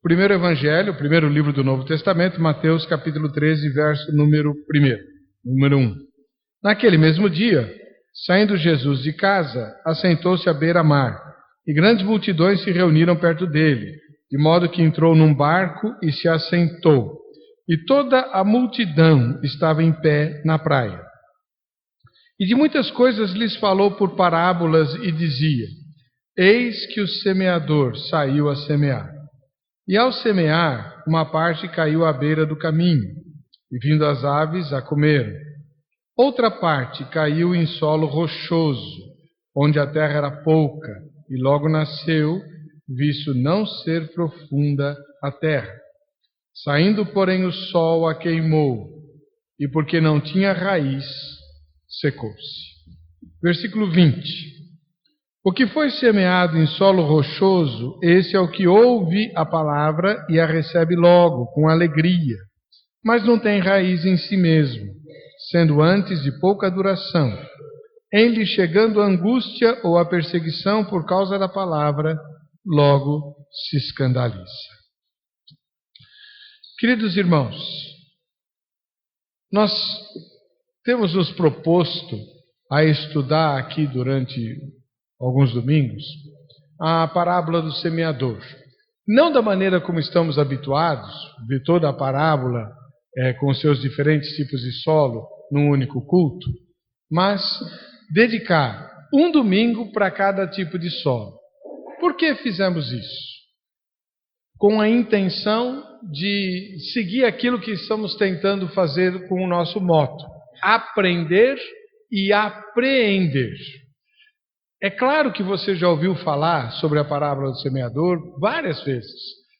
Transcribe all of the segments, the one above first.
primeiro evangelho, o primeiro livro do Novo Testamento, Mateus capítulo 13, verso número 1. Naquele mesmo dia, saindo Jesus de casa, assentou-se à beira-mar, e grandes multidões se reuniram perto dele, de modo que entrou num barco e se assentou. E toda a multidão estava em pé na praia. E de muitas coisas lhes falou por parábolas e dizia: Eis que o semeador saiu a semear. E ao semear, uma parte caiu à beira do caminho, e vindo as aves a comeram. Outra parte caiu em solo rochoso, onde a terra era pouca, e logo nasceu, visto não ser profunda a terra. Saindo, porém, o sol a queimou, e porque não tinha raiz, secou-se. Versículo 20. O que foi semeado em solo rochoso, esse é o que ouve a palavra e a recebe logo, com alegria, mas não tem raiz em si mesmo, sendo antes de pouca duração. Em lhe chegando a angústia ou a perseguição por causa da palavra, logo se escandaliza. Queridos irmãos, nós temos nos proposto a estudar aqui durante alguns domingos a parábola do semeador. Não da maneira como estamos habituados, de toda a parábola com seus diferentes tipos de solo num único culto, mas dedicar um domingo para cada tipo de solo. Por que fizemos isso? Com a intenção de seguir aquilo que estamos tentando fazer com o nosso moto: aprender e apreender. É claro que você já ouviu falar sobre a parábola do semeador várias vezes.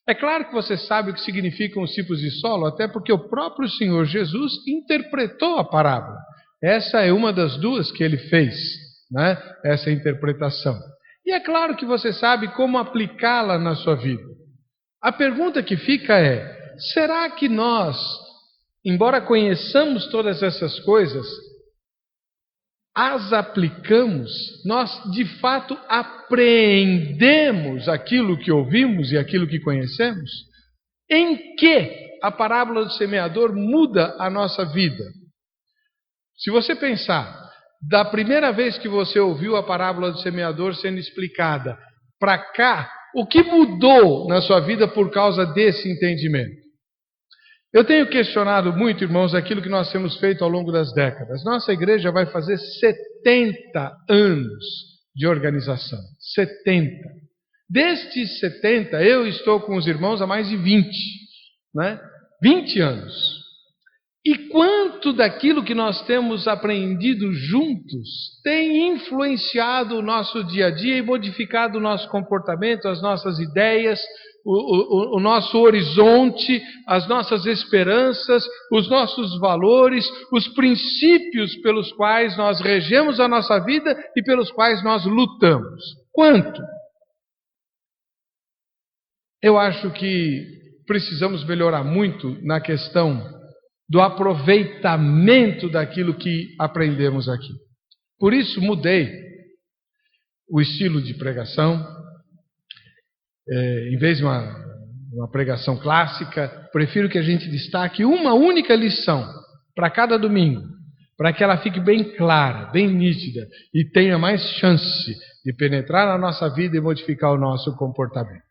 É claro que você sabe o que significam os tipos de solo, até porque o próprio Senhor Jesus interpretou a parábola. Essa é uma das duas que ele fez, né? Essa interpretação. E é claro que você sabe como aplicá-la na sua vida. A pergunta que fica é: será que nós, embora conheçamos todas essas coisas, as aplicamos? Nós, de fato, apreendemos aquilo que ouvimos e aquilo que conhecemos? Em que a parábola do semeador muda a nossa vida? Se você pensar, da primeira vez que você ouviu a parábola do semeador sendo explicada para cá, o que mudou na sua vida por causa desse entendimento? Eu tenho questionado muito, irmãos, aquilo que nós temos feito ao longo das décadas. Nossa igreja vai fazer 70 anos de organização. 70. Destes 70, eu estou com os irmãos há mais de 20. Né? 20 anos. E quanto daquilo que nós temos aprendido juntos tem influenciado o nosso dia a dia e modificado o nosso comportamento, as nossas ideias, o nosso horizonte, as nossas esperanças, os nossos valores, os princípios pelos quais nós regemos a nossa vida e pelos quais nós lutamos. Quanto? Eu acho que precisamos melhorar muito na questão do aproveitamento daquilo que aprendemos aqui. Por isso mudei o estilo de pregação. Em vez de uma pregação clássica, prefiro que a gente destaque uma única lição para cada domingo, para que ela fique bem clara, bem nítida e tenha mais chance de penetrar na nossa vida e modificar o nosso comportamento.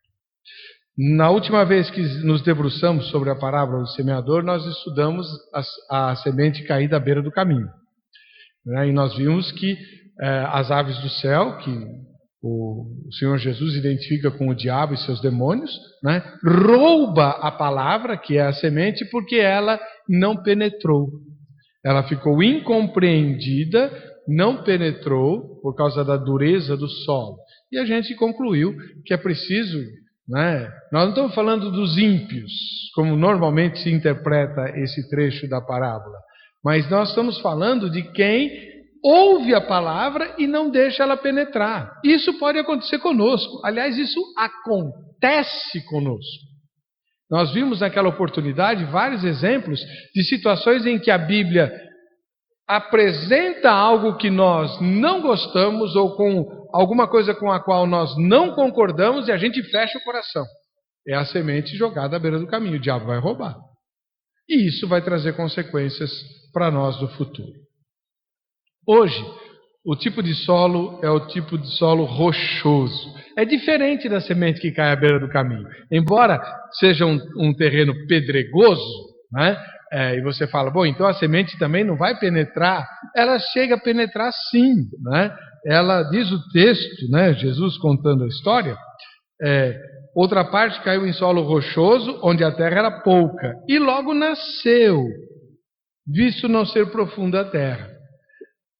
Na última vez que nos debruçamos sobre a parábola do semeador, nós estudamos a semente caída à beira do caminho. E nós vimos que as aves do céu, que o Senhor Jesus identifica com o diabo e seus demônios, né, rouba a palavra, que é a semente, porque ela não penetrou. Ela ficou incompreendida, não penetrou por causa da dureza do solo. E a gente concluiu que é preciso... Nós não estamos falando dos ímpios, como normalmente se interpreta esse trecho da parábola, mas nós estamos falando de quem ouve a palavra e não deixa ela penetrar. Isso pode acontecer conosco. Aliás, isso acontece conosco. Nós vimos naquela oportunidade vários exemplos de situações em que a Bíblia apresenta algo que nós não gostamos ou com alguma coisa com a qual nós não concordamos e a gente fecha o coração. É a semente jogada à beira do caminho. O diabo vai roubar. E isso vai trazer consequências para nós no futuro. Hoje, o tipo de solo é o tipo de solo rochoso. É diferente da semente que cai à beira do caminho. Embora seja um terreno pedregoso, né? E você fala, bom, então a semente também não vai penetrar. Ela chega a penetrar sim, né? Ela diz o texto, né? Jesus contando a história, outra parte caiu em solo rochoso, onde a terra era pouca, e logo nasceu, visto não ser profunda a terra.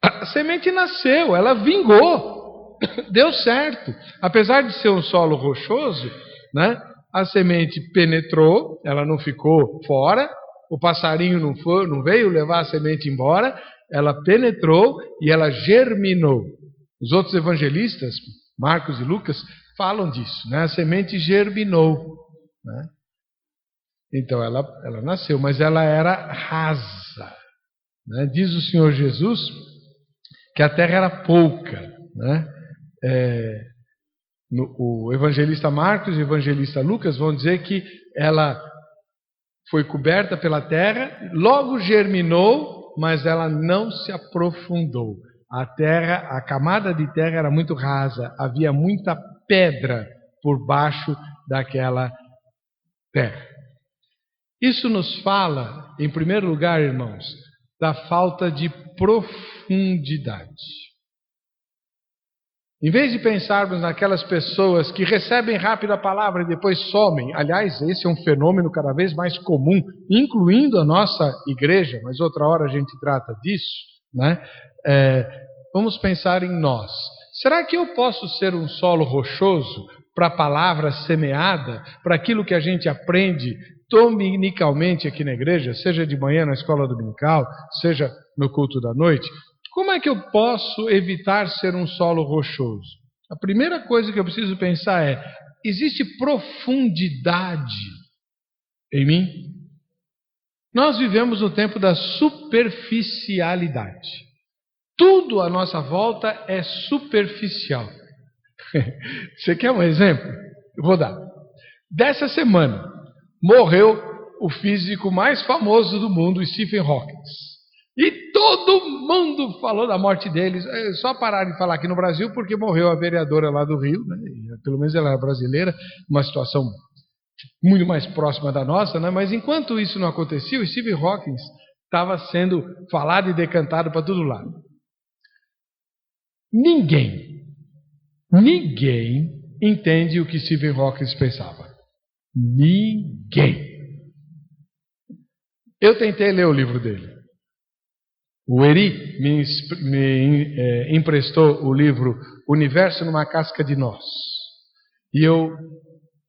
A semente nasceu, ela vingou, deu certo. Apesar de ser um solo rochoso, né, a semente penetrou, ela não ficou fora, o passarinho não veio levar a semente embora, ela penetrou e ela germinou. Os outros evangelistas, Marcos e Lucas, falam disso, né? A semente germinou, né? Então ela nasceu, mas ela era rasa, né? Diz o Senhor Jesus que a terra era pouca, né? O evangelista Marcos e o evangelista Lucas vão dizer que ela foi coberta pela terra, logo germinou, mas ela não se aprofundou. A terra, a camada de terra era muito rasa, havia muita pedra por baixo daquela terra. Isso nos fala, em primeiro lugar, irmãos, da falta de profundidade. Em vez de pensarmos naquelas pessoas que recebem rápido a palavra e depois somem, aliás, esse é um fenômeno cada vez mais comum, incluindo a nossa igreja, mas outra hora a gente trata disso, né? Vamos pensar em nós. Será que eu posso ser um solo rochoso para a palavra semeada, para aquilo que a gente aprende dominicalmente aqui na igreja, seja de manhã na escola dominical, seja no culto da noite? Como é que eu posso evitar ser um solo rochoso? A primeira coisa que eu preciso pensar é: existe profundidade em mim? Nós vivemos no tempo da superficialidade. Tudo à nossa volta é superficial. Você quer um exemplo? Eu vou dar. Dessa semana, morreu o físico mais famoso do mundo, Stephen Hawking. E todo mundo falou da morte deles. Só pararam de falar aqui no Brasil porque morreu a vereadora lá do Rio, né? Pelo menos ela era brasileira, uma situação muito mais próxima da nossa, né? Mas enquanto isso não acontecia, o Stephen Hawking estava sendo falado e decantado para todo lado. Ninguém entende o que Stephen Hawking pensava. Ninguém. Eu tentei ler o livro dele. O Eri me emprestou o livro Universo numa Casca de Nós. E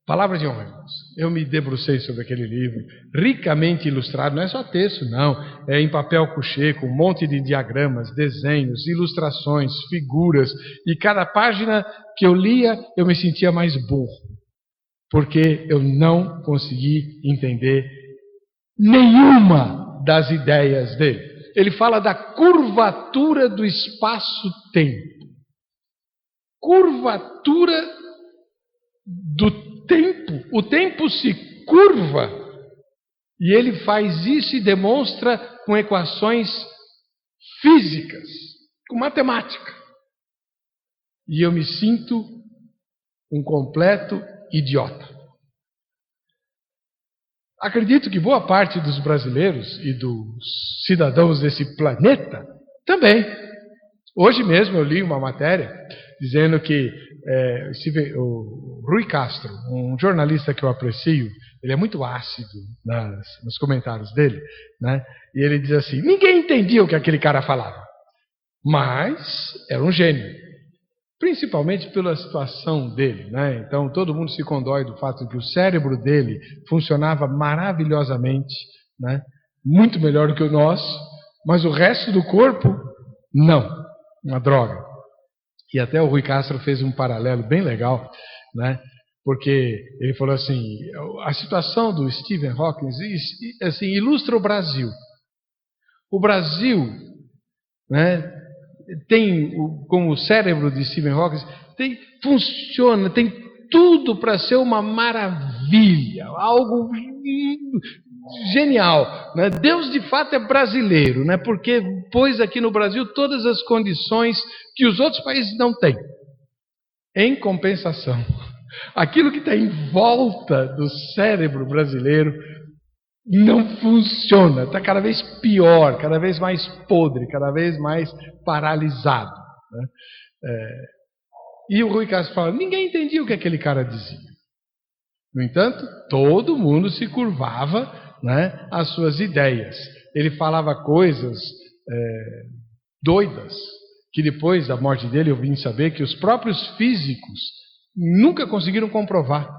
palavra de honra, irmãos, eu me debrucei sobre aquele livro, ricamente ilustrado, não é só texto, não. É em papel couché, com um monte de diagramas, desenhos, ilustrações, figuras. E cada página que eu lia, eu me sentia mais burro. Porque eu não consegui entender nenhuma das ideias dele. Ele fala da curvatura do espaço-tempo. Curvatura do tempo. O tempo se curva. E ele faz isso e demonstra com equações físicas, com matemática. E eu me sinto um completo idiota. Acredito que boa parte dos brasileiros e dos cidadãos desse planeta também. Hoje mesmo eu li uma matéria dizendo que o Rui Castro, um jornalista que eu aprecio, ele é muito ácido nos comentários dele, né? E ele diz assim: ninguém entendia o que aquele cara falava, mas era um gênio. Principalmente pela situação dele, né? Então todo mundo se condói do fato de que o cérebro dele funcionava maravilhosamente, né? Muito melhor do que o nosso, mas o resto do corpo, não. Uma droga. E até o Rui Castro fez um paralelo bem legal, né? Porque ele falou assim: a situação do Stephen Hawking assim, ilustra o Brasil. O Brasil, né? Tem, como o cérebro de Stephen Hawking, funciona, tem tudo para ser uma maravilha, algo genial, né? Deus de fato é brasileiro, né? Porque pôs aqui no Brasil todas as condições que os outros países não têm. Em compensação, aquilo que está em volta do cérebro brasileiro não funciona, está cada vez pior, cada vez mais podre, cada vez mais paralisado, né? E o Rui Castro fala, ninguém entendia o que aquele cara dizia. No entanto, todo mundo se curvava, né, às suas ideias. Ele falava coisas doidas, que depois da morte dele eu vim saber que os próprios físicos nunca conseguiram comprovar.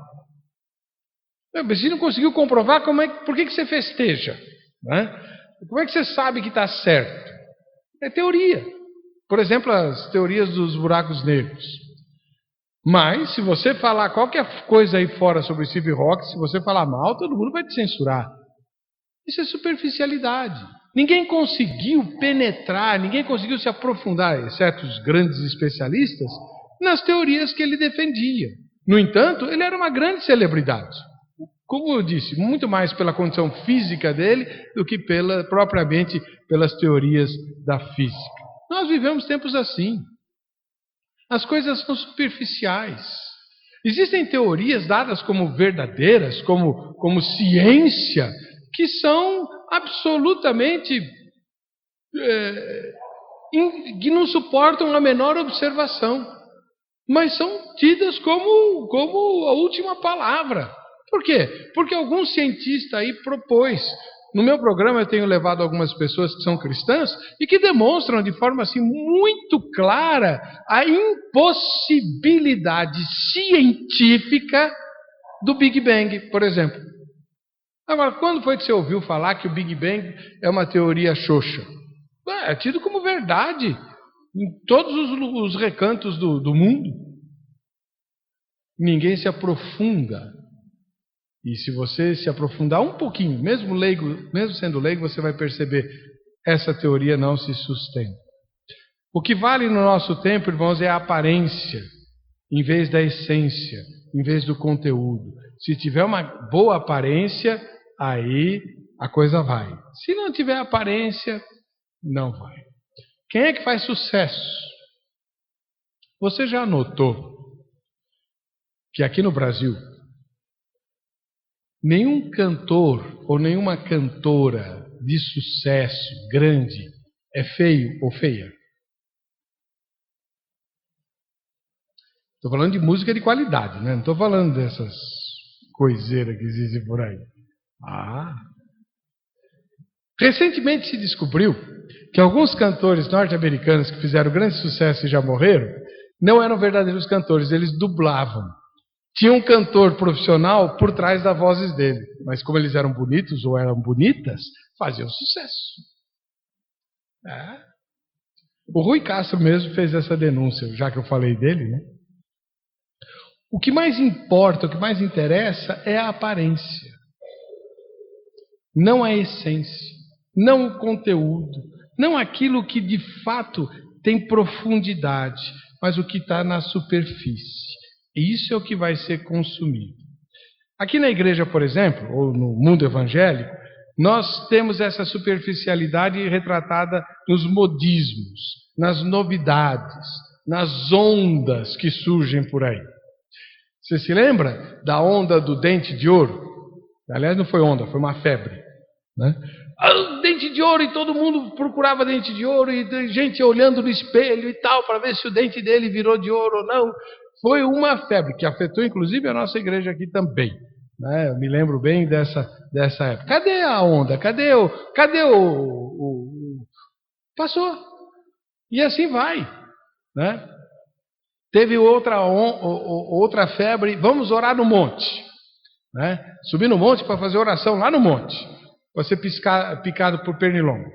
Se não conseguiu comprovar, por que você festeja? Né? Como é que você sabe que está certo? É teoria. Por exemplo, as teorias dos buracos negros. Mas, se você falar qualquer coisa aí fora sobre Steve Hawking, se você falar mal, todo mundo vai te censurar. Isso é superficialidade. Ninguém conseguiu penetrar, ninguém conseguiu se aprofundar, exceto os grandes especialistas, nas teorias que ele defendia. No entanto, ele era uma grande celebridade. Como eu disse, muito mais pela condição física dele do que propriamente pelas teorias da física. Nós vivemos tempos assim. As coisas são superficiais. Existem teorias dadas como verdadeiras, como ciência, que são absolutamente que não suportam a menor observação, mas são tidas como a última palavra. Por quê? Porque algum cientista aí propôs. No meu programa eu tenho levado algumas pessoas que são cristãs e que demonstram de forma assim muito clara a impossibilidade científica do Big Bang, por exemplo. Agora, quando foi que você ouviu falar que o Big Bang é uma teoria xoxa? É tido como verdade em todos os recantos do mundo. Ninguém se aprofunda. E se você se aprofundar um pouquinho, mesmo sendo leigo, você vai perceber essa teoria não se sustenta. O que vale no nosso tempo, irmãos, é a aparência, em vez da essência, em vez do conteúdo. Se tiver uma boa aparência, aí a coisa vai. Se não tiver aparência, não vai. Quem é que faz sucesso? Você já notou que aqui no Brasil, nenhum cantor ou nenhuma cantora de sucesso grande é feio ou feia? Estou falando de música de qualidade, né? Não estou falando dessas coiseiras que existem por aí. Recentemente se descobriu que alguns cantores norte-americanos que fizeram grande sucesso e já morreram, não eram verdadeiros cantores, eles dublavam. Tinha um cantor profissional por trás das vozes dele, mas como eles eram bonitos ou eram bonitas, faziam sucesso. O Rui Castro mesmo fez essa denúncia, já que eu falei dele, né? O que mais importa, o que mais interessa é a aparência, não a essência, não o conteúdo, não aquilo que de fato tem profundidade, mas o que está na superfície. E isso é o que vai ser consumido. Aqui na igreja, por exemplo, ou no mundo evangélico, nós temos essa superficialidade retratada nos modismos, nas novidades, nas ondas que surgem por aí. Você se lembra da onda do dente de ouro? Aliás, não foi onda, foi uma febre, né? Dente de ouro, e todo mundo procurava dente de ouro, e gente olhando no espelho e tal, para ver se o dente dele virou de ouro ou não. Foi uma febre que afetou inclusive a nossa igreja aqui também, né? Eu me lembro bem dessa época. Cadê a onda? Cadê o... Passou. E assim vai, né? Teve outra febre, vamos orar no monte, né? Subir no monte para fazer oração lá no monte, você picado por pernilongo.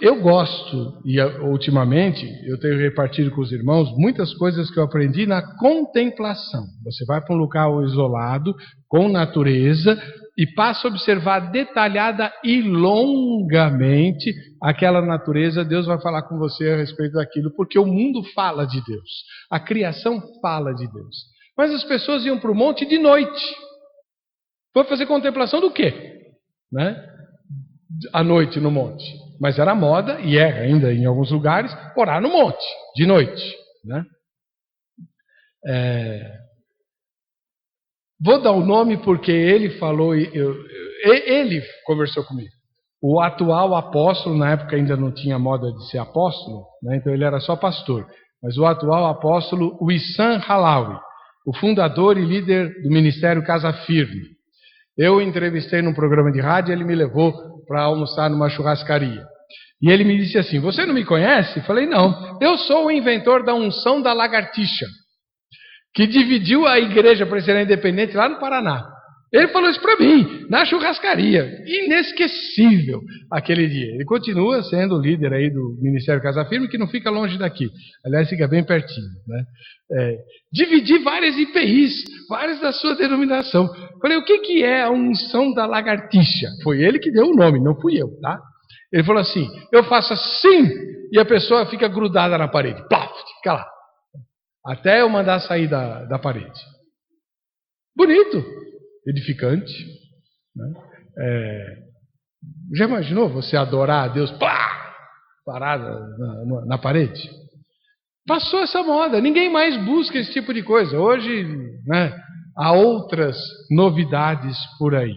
Eu gosto, e ultimamente eu tenho repartido com os irmãos muitas coisas que eu aprendi na contemplação. Você vai para um local isolado, com natureza, e passa a observar detalhada e longamente aquela natureza, Deus vai falar com você a respeito daquilo, porque o mundo fala de Deus, a criação fala de Deus. Mas as pessoas iam para o monte de noite. Foi fazer contemplação do quê? Né? À noite no monte. Mas era moda, e é ainda em alguns lugares, orar no monte, de noite. Né? Vou dar o nome porque ele falou, ele conversou comigo. O atual apóstolo, na época ainda não tinha moda de ser apóstolo, né? Então ele era só pastor. Mas o atual apóstolo, Wissam Halawi, o fundador e líder do Ministério Casa Firme. Eu o entrevistei num programa de rádio e ele me levou para almoçar numa churrascaria. E ele me disse assim, você não me conhece? Falei, não, eu sou o inventor da unção da lagartixa, que dividiu a igreja presbiteriana independente lá no Paraná. Ele falou isso para mim, na churrascaria. Inesquecível aquele dia. Ele continua sendo o líder aí do Ministério Casa Firme, que não fica longe daqui. Aliás, fica bem pertinho. Né? Dividir várias IPIs, várias da sua denominação. Falei, o que é a unção da lagartixa? Foi ele que deu o nome, não fui eu, tá? Ele falou assim, eu faço assim, e a pessoa fica grudada na parede. Plaf, fica lá. Até eu mandar sair da parede. Bonito. Edificante. Né? Já imaginou você adorar a Deus parada na parede? Passou essa moda, ninguém mais busca esse tipo de coisa. Hoje, né, há outras novidades por aí.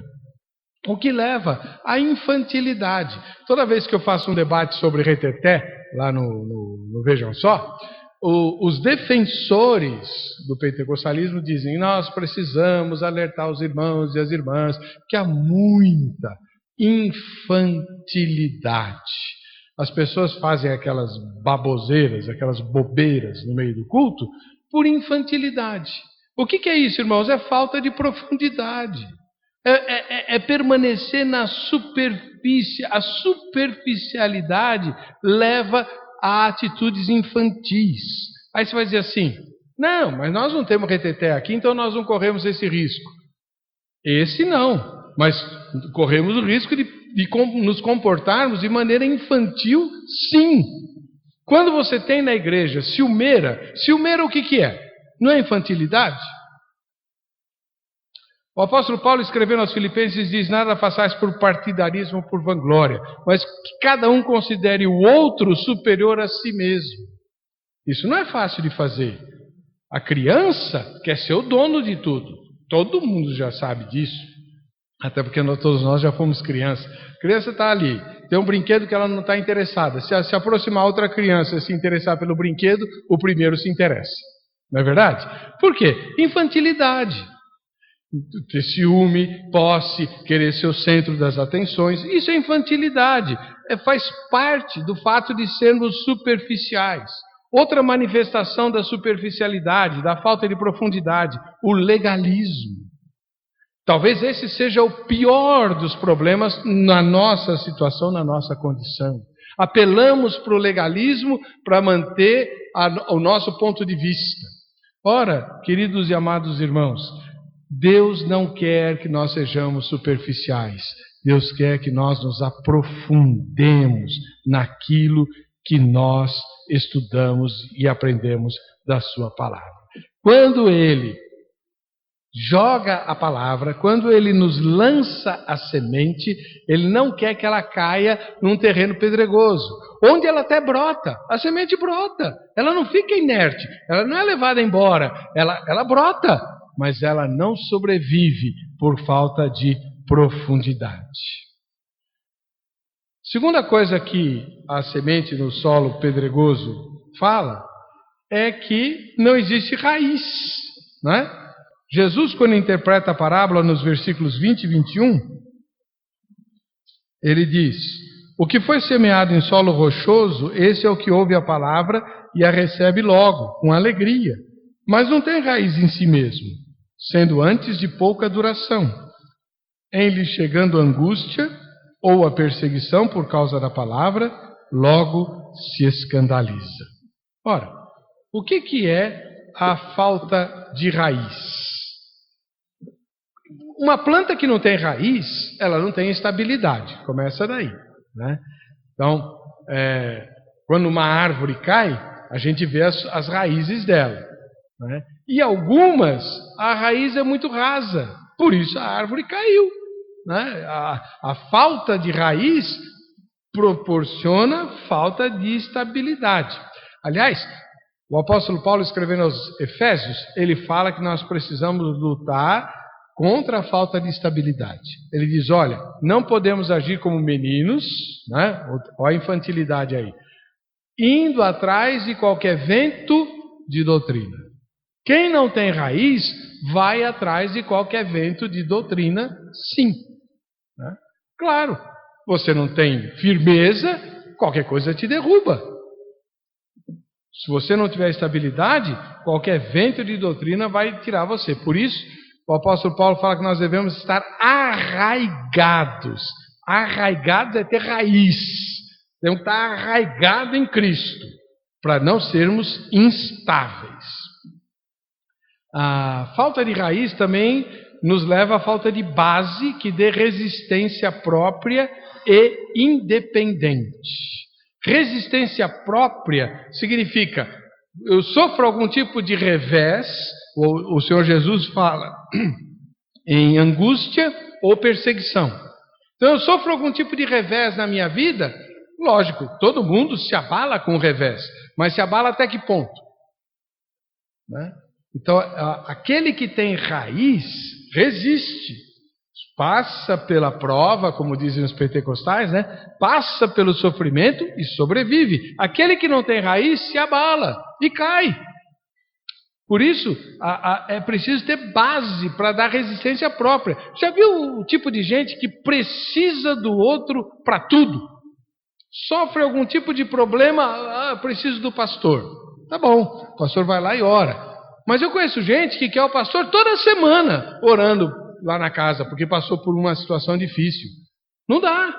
O que leva à infantilidade. Toda vez que eu faço um debate sobre reteté, lá no Vejam Só, os defensores do pentecostalismo dizem, nós precisamos alertar os irmãos e as irmãs que há muita infantilidade. As pessoas fazem aquelas baboseiras, aquelas bobeiras no meio do culto por infantilidade. O que é isso, irmãos? É falta de profundidade. É permanecer na superfície. A superficialidade leva a atitudes infantis. Aí você vai dizer assim, não, mas nós não temos reteté aqui, então nós não corremos esse risco. Esse não, mas corremos o risco de nos comportarmos de maneira infantil, sim. Quando você tem na igreja ciumeira o que é? Não é infantilidade? O apóstolo Paulo, escrevendo aos Filipenses, diz, nada façais por partidarismo ou por vanglória, mas que cada um considere o outro superior a si mesmo. Isso não é fácil de fazer. A criança quer ser o dono de tudo. Todo mundo já sabe disso. Até porque todos nós já fomos crianças. A criança está ali, tem um brinquedo que ela não está interessada. Se aproximar outra criança e se interessar pelo brinquedo, o primeiro se interessa. Não é verdade? Por quê? Infantilidade. Ter ciúme, posse, querer ser o centro das atenções, isso é infantilidade, faz parte do fato de sermos superficiais. Outra manifestação da superficialidade, da falta de profundidade, o legalismo. Talvez esse seja o pior dos problemas na nossa situação, na nossa condição. Apelamos para o legalismo para manter o nosso ponto de vista. Ora, queridos e amados irmãos, Deus não quer que nós sejamos superficiais. Deus quer que nós nos aprofundemos naquilo que nós estudamos e aprendemos da sua palavra. Quando Ele joga a palavra, quando Ele nos lança a semente, Ele não quer que ela caia num terreno pedregoso, onde ela até brota, a semente brota, ela não fica inerte, ela não é levada embora, ela brota, mas ela não sobrevive por falta de profundidade. Segunda coisa que a semente no solo pedregoso fala é que não existe raiz, não é? Jesus, quando interpreta a parábola nos versículos 20 e 21, ele diz, o que foi semeado em solo rochoso, esse é o que ouve a palavra e a recebe logo, com alegria, mas não tem raiz em si mesmo, sendo antes de pouca duração. Em lhe chegando a angústia ou a perseguição por causa da palavra, logo se escandaliza. Ora, o que é a falta de raiz? Uma planta que não tem raiz, ela não tem estabilidade. Começa daí, né? Então, quando uma árvore cai, a gente vê as raízes dela, né? E algumas, a raiz é muito rasa, por isso a árvore caiu, né? A falta de raiz proporciona falta de estabilidade. Aliás, o apóstolo Paulo, escrevendo aos Efésios, ele fala que nós precisamos lutar contra a falta de estabilidade. Ele diz, olha, não podemos agir como meninos, né? Olha a infantilidade aí, indo atrás de qualquer vento de doutrina. Quem não tem raiz, vai atrás de qualquer vento de doutrina, sim. Né? Claro, você não tem firmeza, qualquer coisa te derruba. Se você não tiver estabilidade, qualquer vento de doutrina vai tirar você. Por isso, o apóstolo Paulo fala que nós devemos estar arraigados. Arraigados é ter raiz. Temos que estar arraigado em Cristo, para não sermos instáveis. A falta de raiz também nos leva à falta de base que dê resistência própria e independente. Resistência própria significa, eu sofro algum tipo de revés, o Senhor Jesus fala em angústia ou perseguição. Então eu sofro algum tipo de revés na minha vida, lógico, todo mundo se abala com o revés, mas se abala até que ponto? Né? Então aquele que tem raiz resiste. Passa pela prova, como dizem os pentecostais, né? Passa pelo sofrimento e sobrevive. Aquele que não tem raiz se abala e cai. Por isso, é preciso ter base para dar resistência própria. Já viu o tipo de gente que precisa do outro para tudo? Sofre algum tipo de problema, preciso do pastor. Tá bom, o pastor vai lá e ora. Mas eu conheço gente que quer o pastor toda semana orando lá na casa, porque passou por uma situação difícil. Não dá.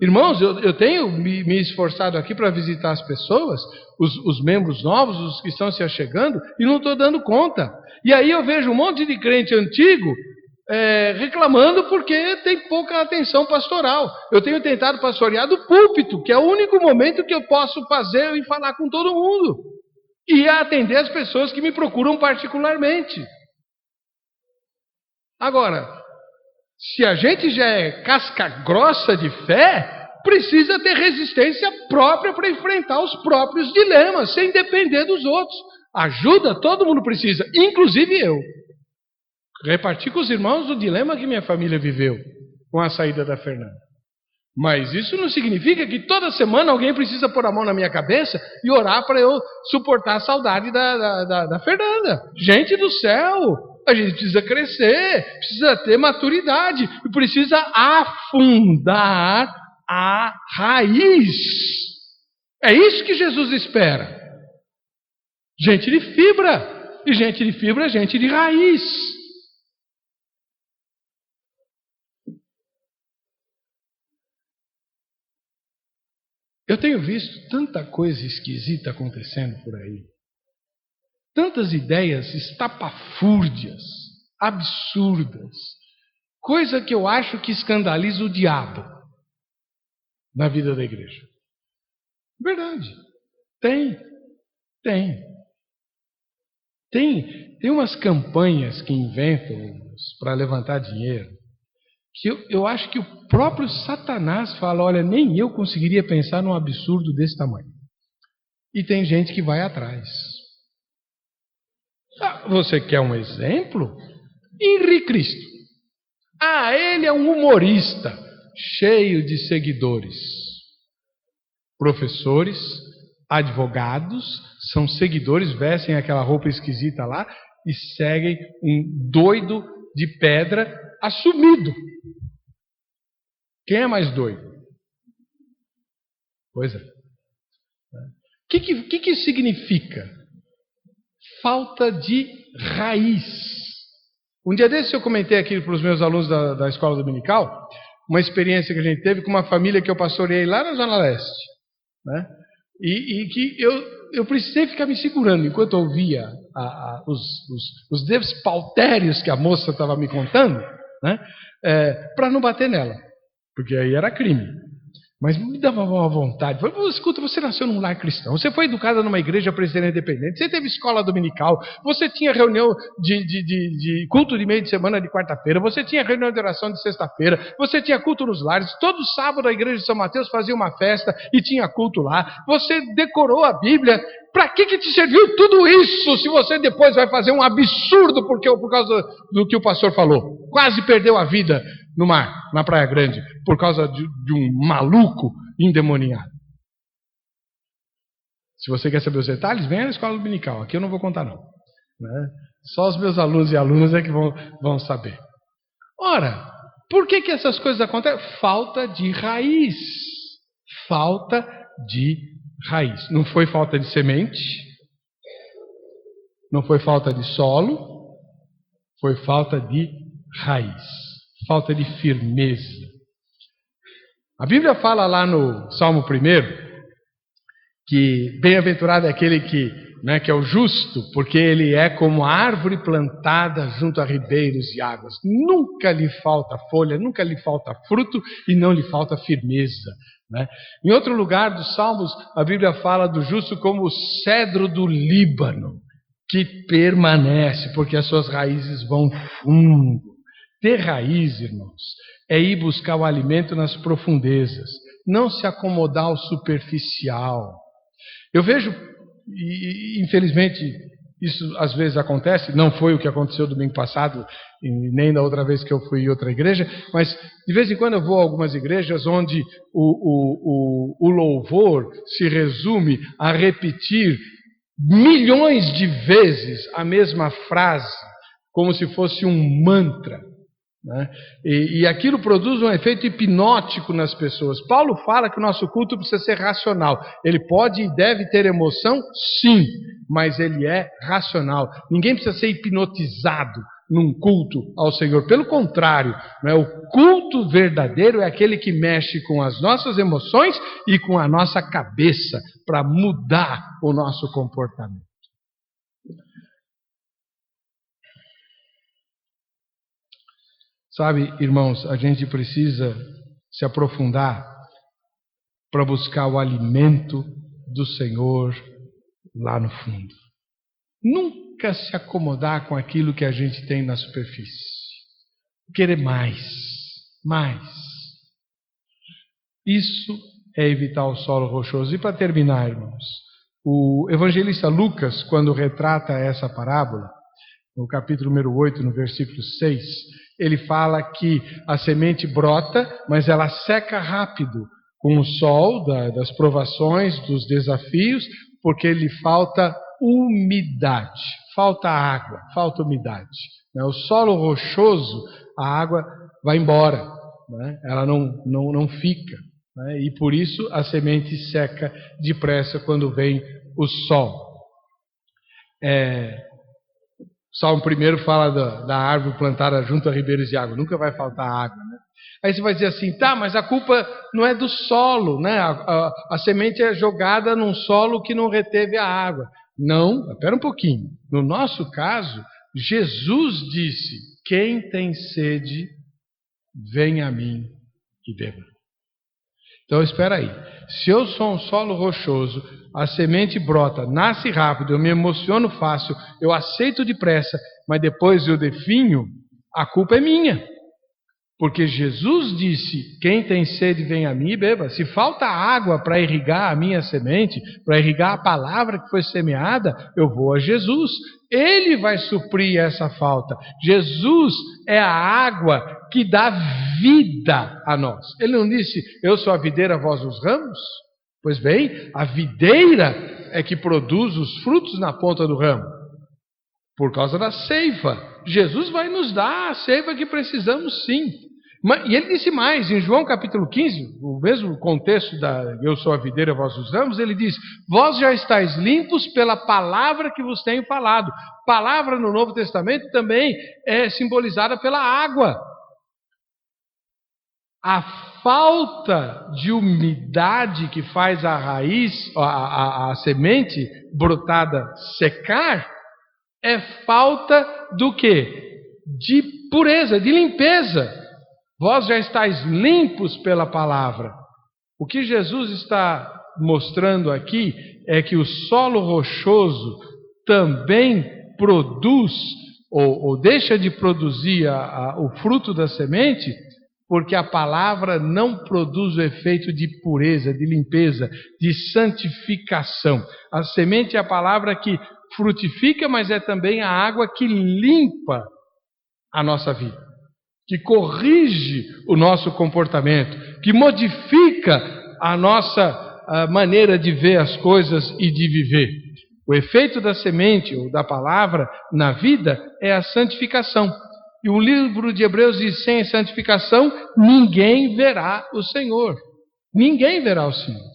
Irmãos, eu tenho me esforçado aqui para visitar as pessoas, os membros novos, os que estão se achegando, e não estou dando conta. E aí eu vejo um monte de crente antigo reclamando porque tem pouca atenção pastoral. Eu tenho tentado pastorear do púlpito, que é o único momento que eu posso fazer e falar com todo mundo. E atender as pessoas que me procuram particularmente. Agora, se a gente já é casca grossa de fé, precisa ter resistência própria para enfrentar os próprios dilemas, sem depender dos outros. Ajuda todo mundo precisa, inclusive eu. Reparti com os irmãos o dilema que minha família viveu com a saída da Fernanda. Mas isso não significa que toda semana alguém precisa pôr a mão na minha cabeça e orar para eu suportar a saudade da Fernanda. Gente do céu! A gente precisa crescer, precisa ter maturidade e precisa afundar a raiz. É isso que Jesus espera. Gente de fibra. E gente de fibra é gente de raiz. Eu tenho visto tanta coisa esquisita acontecendo por aí. Tantas ideias estapafúrdias, absurdas, coisa que eu acho que escandaliza o diabo na vida da igreja. Verdade. Tem umas campanhas que inventam para levantar dinheiro, que eu acho que o próprio Satanás fala, olha, nem eu conseguiria pensar num absurdo desse tamanho. E tem gente que vai atrás. Você quer um exemplo? Henri Cristo. Ele é um humorista, cheio de seguidores. Professores, advogados, são seguidores, vestem aquela roupa esquisita lá e seguem um doido de pedra assumido. Quem é mais doido? Pois é. O que significa? Falta de raiz. Um dia desses eu comentei aqui para os meus alunos da escola dominical uma experiência que a gente teve com uma família que eu pastoreei lá na Zona Leste, né? E que eu precisei ficar me segurando enquanto eu ouvia os despauterios que a moça estava me contando. né? Para não bater nela, porque aí era crime. Mas me dava uma vontade. Escuta, você nasceu num lar cristão, você foi educada numa igreja presbiteriana independente, você teve escola dominical, você tinha reunião de culto de meio de semana de quarta-feira, você tinha reunião de oração de sexta-feira, você tinha culto nos lares, todo sábado a igreja de São Mateus fazia uma festa e tinha culto lá, você decorou a Bíblia. Para que te serviu tudo isso se você depois vai fazer um absurdo por causa do que o pastor falou? Quase perdeu a vida no mar, na Praia Grande, por causa de um maluco endemoniado. Se você quer saber os detalhes, venha na escola dominical. Aqui eu não vou contar não, né? Só os meus alunos e alunas é que vão saber. Ora, por que essas coisas acontecem? Falta de raiz. Falta de raiz. Não foi falta de semente, não foi falta de solo, foi falta de raiz, falta de firmeza. A Bíblia fala lá no Salmo 1 que bem-aventurado é aquele que é o justo, porque ele é como árvore plantada junto a ribeiros de águas. Nunca lhe falta folha, nunca lhe falta fruto e não lhe falta firmeza. Em outro lugar dos Salmos, a Bíblia fala do justo como o cedro do Líbano, que permanece, porque as suas raízes vão fundo. Ter raiz, irmãos, é ir buscar o alimento nas profundezas, não se acomodar ao superficial. Eu vejo, e infelizmente isso às vezes acontece, não foi o que aconteceu domingo passado, nem da outra vez que eu fui em outra igreja, mas de vez em quando eu vou a algumas igrejas onde o louvor se resume a repetir milhões de vezes a mesma frase, como se fosse um mantra. E aquilo produz um efeito hipnótico nas pessoas. Paulo fala que o nosso culto precisa ser racional. Ele pode e deve ter emoção, sim, mas ele é racional. Ninguém precisa ser hipnotizado num culto ao Senhor. Pelo contrário, o culto verdadeiro é aquele que mexe com as nossas emoções e com a nossa cabeça para mudar o nosso comportamento. Sabe, irmãos, a gente precisa se aprofundar para buscar o alimento do Senhor lá no fundo. Nunca se acomodar com aquilo que a gente tem na superfície. Querer mais. Isso é evitar o solo rochoso. E para terminar, irmãos, o evangelista Lucas, quando retrata essa parábola, no capítulo número 8, no versículo 6, ele fala que a semente brota, mas ela seca rápido com o sol, das provações, dos desafios, porque lhe falta umidade, falta água, falta umidade. O solo rochoso, a água vai embora, ela não fica, e por isso a semente seca depressa quando vem o sol. Salmo 1 fala da árvore plantada junto a ribeiros de água. Nunca vai faltar água, Aí você vai dizer assim, tá, mas a culpa não é do solo, A semente é jogada num solo que não reteve a água. Não, espera um pouquinho. No nosso caso, Jesus disse, quem tem sede, venha a mim e beba. Então espera aí. Se eu sou um solo rochoso, a semente brota, nasce rápido, eu me emociono fácil, eu aceito depressa, mas depois eu definho, a culpa é minha. Porque Jesus disse, quem tem sede vem a mim e beba. Se falta água para irrigar a minha semente, para irrigar a palavra que foi semeada, eu vou a Jesus. Ele vai suprir essa falta. Jesus é a água que dá vida a nós. Ele não disse, eu sou a videira, vós os ramos? Pois bem, a videira é que produz os frutos na ponta do ramo. Por causa da seiva. Jesus vai nos dar a seiva que precisamos sim. E ele disse mais, em João capítulo 15, o mesmo contexto da eu sou a videira, vós os ramos, ele diz, vós já estáis limpos pela palavra que vos tenho falado. Palavra no Novo Testamento também é simbolizada pela água. A falta de umidade que faz a raiz, a semente brotada secar, é falta do quê? De pureza, de limpeza. Vós já estáis limpos pela palavra. O que Jesus está mostrando aqui é que o solo rochoso também produz, ou deixa de produzir o fruto da semente, porque a palavra não produz o efeito de pureza, de limpeza, de santificação. A semente é a palavra que frutifica, mas é também a água que limpa a nossa vida, que corrige o nosso comportamento, que modifica a nossa maneira de ver as coisas e de viver. O efeito da semente ou da palavra na vida é a santificação. E o livro de Hebreus diz: sem santificação ninguém verá o Senhor. Ninguém verá o Senhor.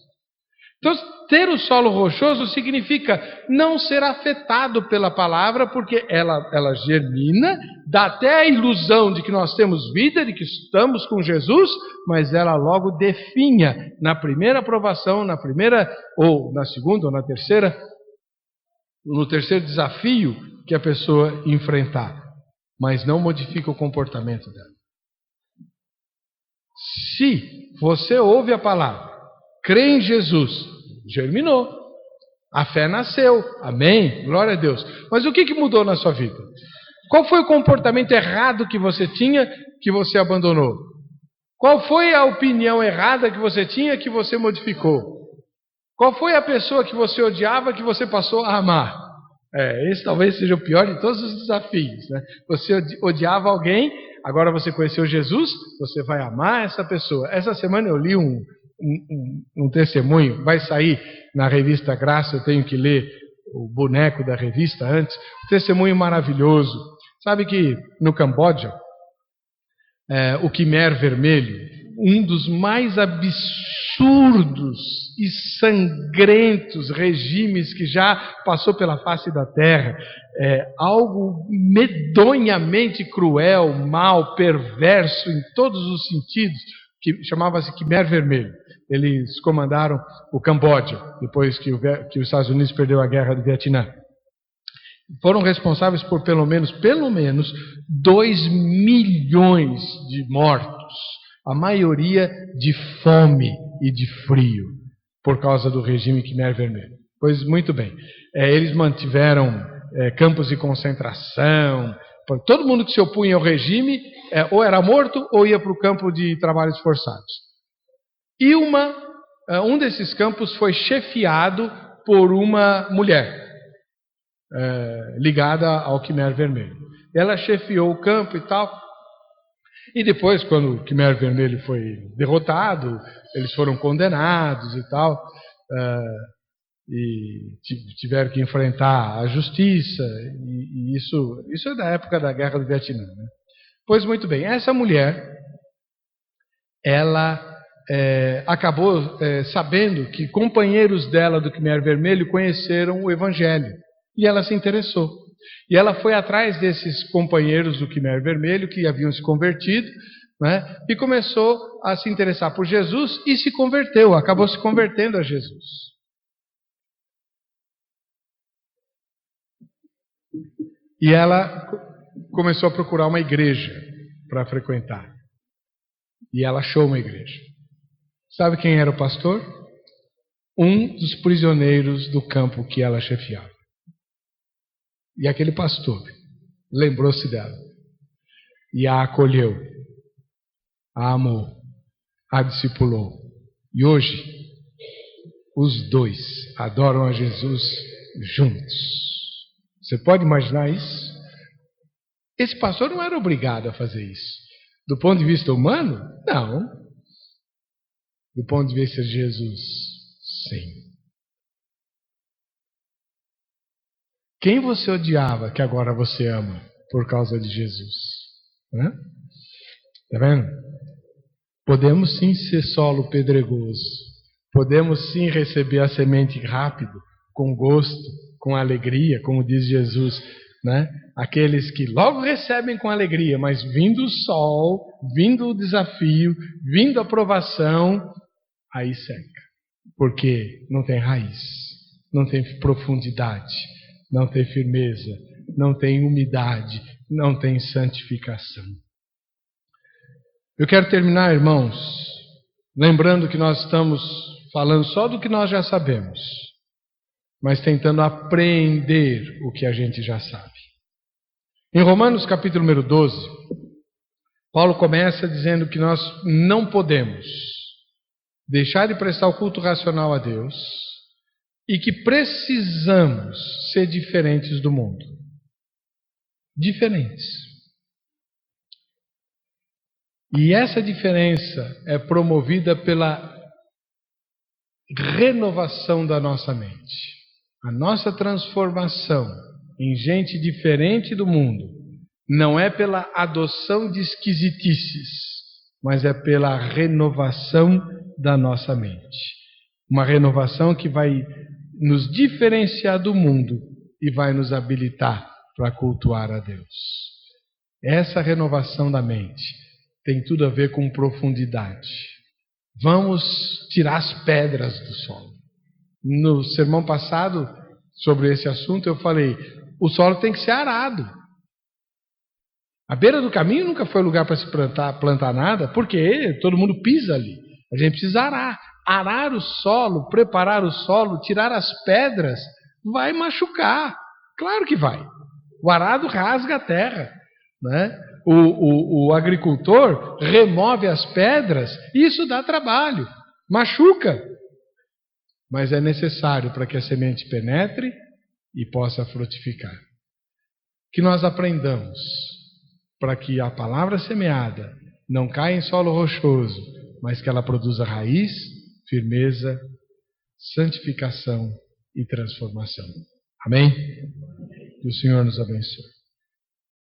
Então, ter o solo rochoso significa não ser afetado pela palavra, porque ela germina, dá até a ilusão de que nós temos vida, de que estamos com Jesus, mas ela logo definha na primeira aprovação, na primeira, ou na segunda, ou na terceira, no terceiro desafio que a pessoa enfrentar, mas não modifica o comportamento dela. Se você ouve a palavra, crê em Jesus, germinou, a fé nasceu, amém, glória a Deus. Mas o que mudou na sua vida? Qual foi o comportamento errado que você tinha, que você abandonou? Qual foi a opinião errada que você tinha, que você modificou? Qual foi a pessoa que você odiava, que você passou a amar? Esse talvez seja o pior de todos os desafios, né? Você odiava alguém, agora você conheceu Jesus, você vai amar essa pessoa. Essa semana eu li um testemunho, vai sair na revista Graça, eu tenho que ler o boneco da revista antes, um testemunho maravilhoso. Sabe que no Camboja, o Khmer Vermelho, um dos mais absurdos e sangrentos regimes que já passou pela face da terra, algo medonhamente cruel, mal, perverso em todos os sentidos, que chamava-se Khmer Vermelho. Eles comandaram o Camboja, depois que os Estados Unidos perdeu a guerra do Vietnã. Foram responsáveis por pelo menos 2 milhões de mortos, a maioria de fome e de frio, por causa do regime Khmer Vermelho. Pois muito bem, eles mantiveram campos de concentração. Todo mundo que se opunha ao regime ou era morto ou ia para o campo de trabalhos forçados. E um desses campos foi chefiado por uma mulher ligada ao Khmer Vermelho. Ela chefiou o campo e tal. E depois, quando o Khmer Vermelho foi derrotado, eles foram condenados e tal, e tiveram que enfrentar a justiça, e isso é da época da Guerra do Vietnã, né? Pois muito bem, essa mulher, ela acabou sabendo que companheiros dela do Khmer Vermelho conheceram o Evangelho, e ela se interessou. E ela foi atrás desses companheiros do Khmer Vermelho que haviam se convertido, né, e começou a se interessar por Jesus e se converteu, acabou se convertendo a Jesus. E ela começou a procurar uma igreja para frequentar. E ela achou uma igreja. Sabe quem era o pastor? Um dos prisioneiros do campo que ela chefiava. E aquele pastor lembrou-se dela e a acolheu, a amou, a discipulou. E hoje, os dois adoram a Jesus juntos. Você pode imaginar isso? Esse pastor não era obrigado a fazer isso. Do ponto de vista humano, não. Do ponto de vista de Jesus, sim. Quem você odiava que agora você ama por causa de Jesus? Está vendo? Podemos sim ser solo pedregoso. Podemos sim receber a semente rápido, com gosto, com alegria, como diz Jesus, né? Aqueles que logo recebem com alegria, mas vindo o sol, vindo o desafio, vindo a provação, aí seca. Porque não tem raiz, não tem profundidade, não tem firmeza, não tem umidade, não tem santificação. Eu quero terminar, irmãos, lembrando que nós estamos falando só do que nós já sabemos, mas tentando aprender o que a gente já sabe. Em Romanos capítulo número 12, Paulo começa dizendo que nós não podemos deixar de prestar o culto racional a Deus e que precisamos ser diferentes do mundo. Diferentes. E essa diferença é promovida pela renovação da nossa mente. A nossa transformação em gente diferente do mundo não é pela adoção de esquisitices, mas é pela renovação da nossa mente. Uma renovação que vai nos diferenciar do mundo e vai nos habilitar para cultuar a Deus. Essa renovação da mente tem tudo a ver com profundidade. Vamos tirar as pedras do solo. No sermão passado, sobre esse assunto, eu falei, o solo tem que ser arado. A beira do caminho nunca foi lugar para se plantar nada, porque todo mundo pisa ali. A gente precisa arar. Arar o solo, preparar o solo, tirar as pedras, vai machucar. Claro que vai. O arado rasga a terra, né? O agricultor remove as pedras, isso dá trabalho, machuca. Mas é necessário para que a semente penetre e possa frutificar. Que nós aprendamos para que a palavra semeada não caia em solo rochoso, mas que ela produza raiz, firmeza, santificação e transformação. Amém? Que o Senhor nos abençoe.